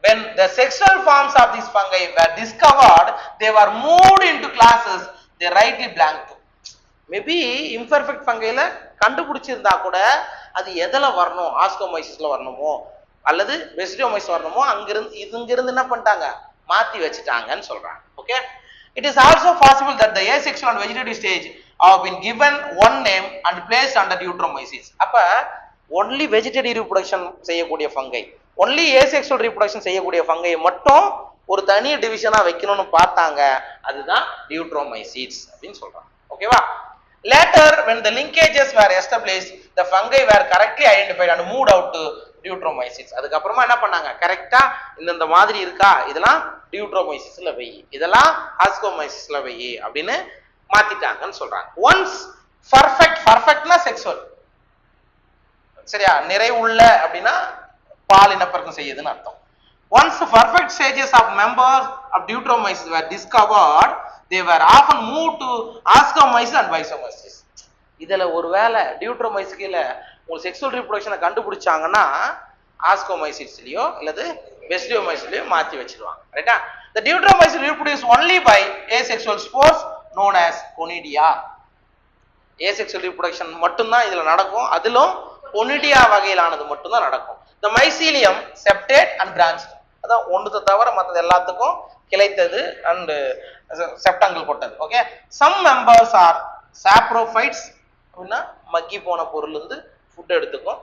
When the sexual forms of these fungi were discovered, they were moved into classes they rightly belong to. Maybe imperfect ஃபங்கைல கண்டுபிடிச்சிருந்தா கூட அது எதுல வரணும், ஆஸ்கோமைசிஸ்ல வரணுமோ அல்லது பெசிடியோமைசிஸ் வரணுமோ, இங்கிருந்து என்ன பண்ணிட்டாங்க, மாத்தி வச்சுட்டாங்கன்னு சொல்றாங்க. Okay. It is also possible that the asexual and vegetative stage have been given one name and placed under deuteromyces. அப்ப only vegetative reproduction செய்யக்கூடிய ஃபங்கை, only asexual reproduction செய்யக்கூடிய ஃபங்கை மட்டும் ஒரு தனி டிவிஷனா வைக்கணும்னு பார்த்தாங்க, அதுதான் deuteromyces அப்படின்னு சொல்றாங்க. ஓகேவா? Later when the linkages were established, the fungi were correctly identified and moved out to deuteromyces. அதுக்கு அப்புறமா என்ன பண்ணாங்க, கரெக்ட்டா இந்த மாதிரி இருக்கா, இதெல்லாம் deuteromysesல வை, இதெல்லாம் ascomysesல வை அப்படின்னு மாத்திட்டாங்கன்னு சொல்றாங்க. ஒன்ஸ் பர்ஃபெக்ட்னா செக்சுவல், சரியா? நிறைவுள்ள அப்படின்னா பால் இனப்பெருக்கம் செய்யுதுன்னு அர்த்தம். Once the perfect stages of members of deuteromyces were discovered, they were often moved to ascomyces and bysomyces. இதுல ஒருவேளை டியூட்ரோமைசிஸ் கீழ உங்க செக்சுவல் ரீப்ரொடக்ஷனை கண்டுபிடிச்சாங்கன்னா ஆஸ்கோமைசிஸ்லயோ அல்லது பெசிடியோமைசிஸ்லயோ மாத்தி வச்சிருவாங்க, ரைட்டா? The deuteromyces reproduce only by asexual spores known as conidia. asexual reproduction மட்டும் தான் இதுல நடக்கும், அதிலும் conidia வகையிலானது மட்டும் தான் நடக்கும். The mycelium septate and branched, அதான் ஒன்றுத்தை தவிர மற்றது எல்லாத்துக்கும் கிளைத்தது அண்ட் செப்டங்கள் கொட்டது. ஓகே. சம் மெம்பர்ஸ் ஆர் சாப்ரோஃபைட்ஸ் அப்படின்னா மக்கி போன பொருள் இருந்து ஃபுட் எடுத்துக்கும்,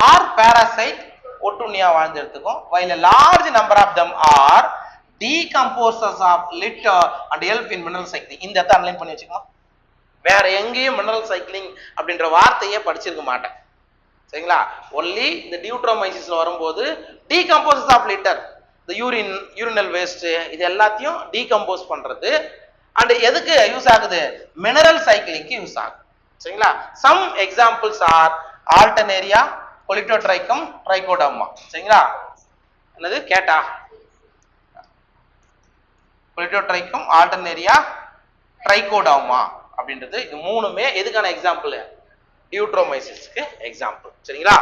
ஆர் பாராசைட் ஒட்டுண்ணியா வாழ்ந்து எடுத்துக்கும், while a large number of them are decomposers of litter and help in mineral cycling. இந்த இடத்தை அனலைன் பண்ணி வச்சுக்கோங்க. வேற எங்கேயும் மினரல் சைக்கிளிங் அப்படின்ற வார்த்தையே படிச்சிருக்க மாட்டேன். சரிங்களா? ஒன்லி இந்த டியூட்ரோமைசிஸ்ல வரும்போது டீகம்போசஸ் ஆஃப் லிட்டர், இந்த யூரினல் வேஸ்ட் இது எல்லாத்தையும் டீகம்போஸ் பண்றது. அண்ட் எதுக்கு யூஸ் ஆகுது? மினரல் சைக்கிளிங்க்கு யூஸ் ஆகுது. சரிங்களா? Some examples are alternaria, colletotrichum, trichoderma. சரிங்களா? என்னது கேட்டா? கொலிட்டோட்ரைக்கம், ஆல்டர்னேரியா, ட்ரைகோடர்மா அப்படின்றது இது மூணுமே எதுக்கான எக்ஸாம்பிள்? டியூட்ரோமைசிஸ்க்கு எக்ஸாம்பிள். சரிங்களா?